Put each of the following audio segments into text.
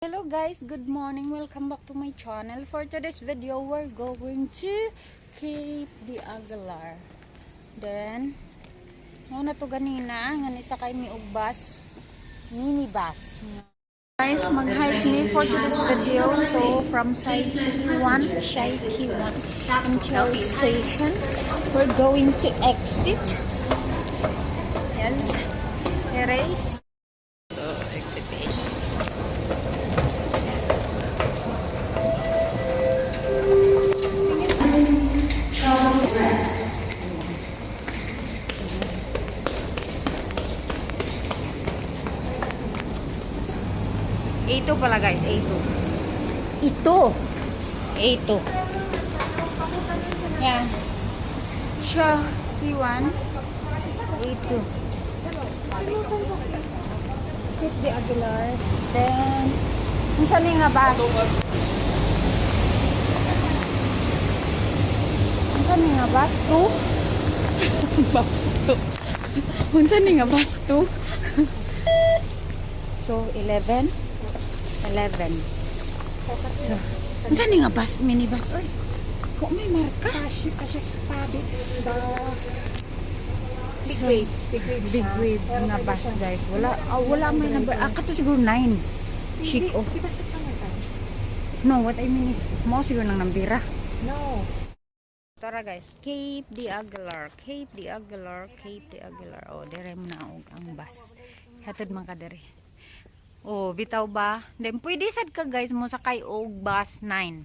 Hello guys, good morning. Welcome back to my channel. For today's video, we're going to Cape de Aguilar. Then, na to ganina, nga nisakay mi og bus, minibus. Guys, mag-hike me for today's video. So, from Saikiwan until station, we're going to exit. Yes, erase. So, exit. A2 pala guys, A2. A2. Yan. Siya, P1. A2. Cape de Aguilar. Then, minsan nga bus. Minsan nga bus 2. Bus 2. Minsan nga bus 2. So, 11. So, saan nga bus, minibus? Oy, kung may marka. Kasi pabi. Big wave nga bus, guys. Wala may number. Kato siguro 9. Chic of. No, what I mean is, mo siguro ng nambira. No. Tara guys, Cape de Aguilar. Oh, dire mo na ang bus. Hatod man ka dire. Oh, bitaw ba? Then pwede sad ka guys mo sakay og bus 9.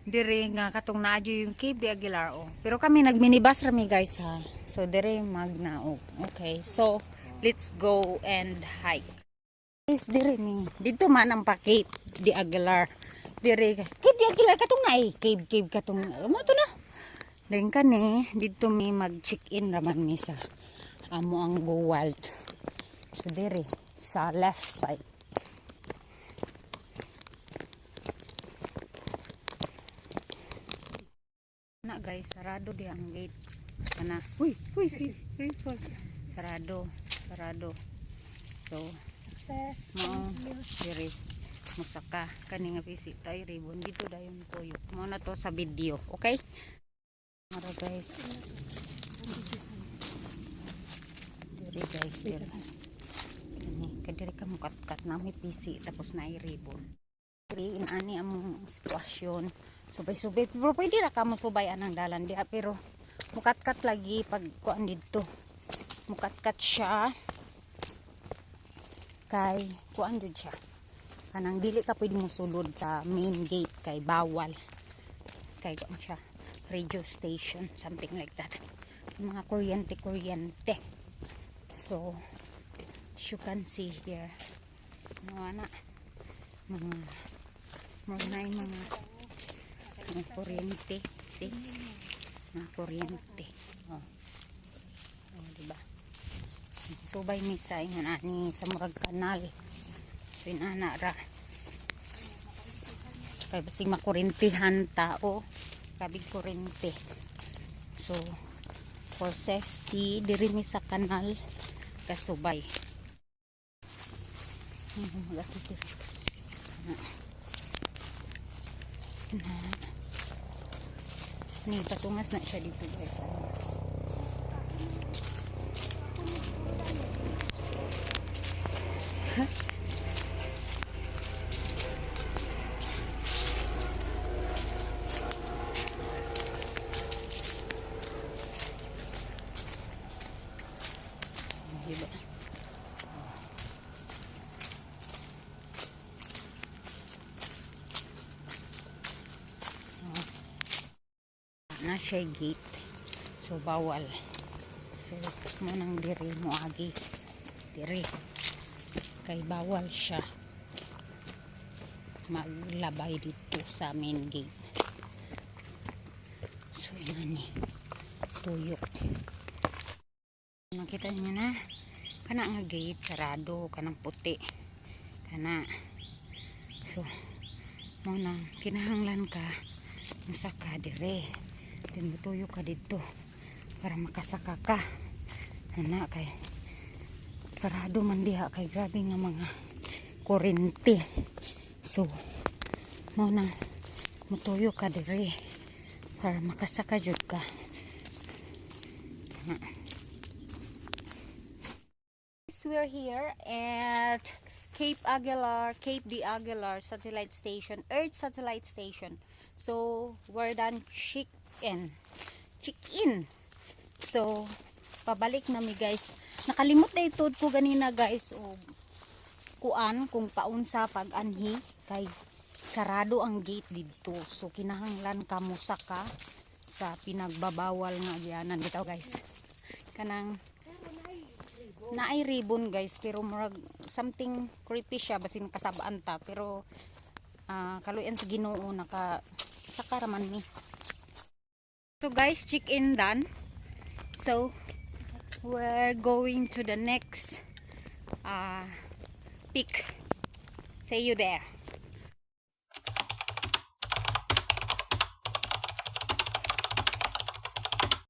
Dire nga katong naadyo yung Cape de Aguilar oh. Pero kami nag-minibus rami guys ha. So dire magnaog. Okay. So, let's go and hike. Guys, dire mi. Dito man ang pa Cape de Aguilar. Dire Cape de Aguilar katong naay. Cave katong mo to na. Then kani dito mi mag-check-in raman mi sa amo ang Go Wild. So dire sa left side. Na guys, sarado di ang gate. Kana. Uy, sarado. So, Success. mo diri musaka kani nga visit tayo ribbon dito dayon tuyo. Mo na to sa video, okay? Mara guys. Diri guys, diri. Kadiri ka mo kat na may PC tapos na i-ribbon. Inani among sitwasyon. Subay-subay. Pero pwede ra ka mo subayan ang dalan di pero mukat-kat lagi pag kuan dito. Mukat-kat siya. Kay kuan jud siya. Kanang dili ka pwede mo sulod sa main gate kay bawal. Kay kuan siya. Radio station, something like that. Mga kuryente. So, as you can see here, mga kuryente, mga kuryente. Oh, diba? Subay misa ingon ani sa murag kanal. Pinana ra. Kay basig makuryentihan tao, kabig kuryente. So, for safety, diri mi sa kanal kasubay. Ni patungas na siya dito guys. Diba? Na siya gate, so bawal. So mo nang diri mo agi diri kay bawal siya maglabay dito sa main gate. So inani tuyok. Makita niyo na kana nga gate sarado kanang puti kana. So mo nang kinahanglan ka musaka dire. Then mutuyo ka dito para makasaka ka. Ana kay sarado man diha kay grabe nga mga kurente. So mo nang mutuyo ka dire para makasaka jud ka. We're here at Cape de Aguilar Satellite Station, Earth Satellite Station. So we're done check-in. So pabalik na mi guys. Nakalimot na itod ko ganina guys o kuan kung paunsa pag anhi kay sarado ang gate dito. So kinahanglan ka mo saka sa pinagbabawal nga dianan bitaw guys. Kanang naay ribbon guys pero murag something creepy siya basin kasabaan ta pero kaluyan sa Ginoo naka saka raman ni. So guys, check in done. So we're going to the next peak. See you there.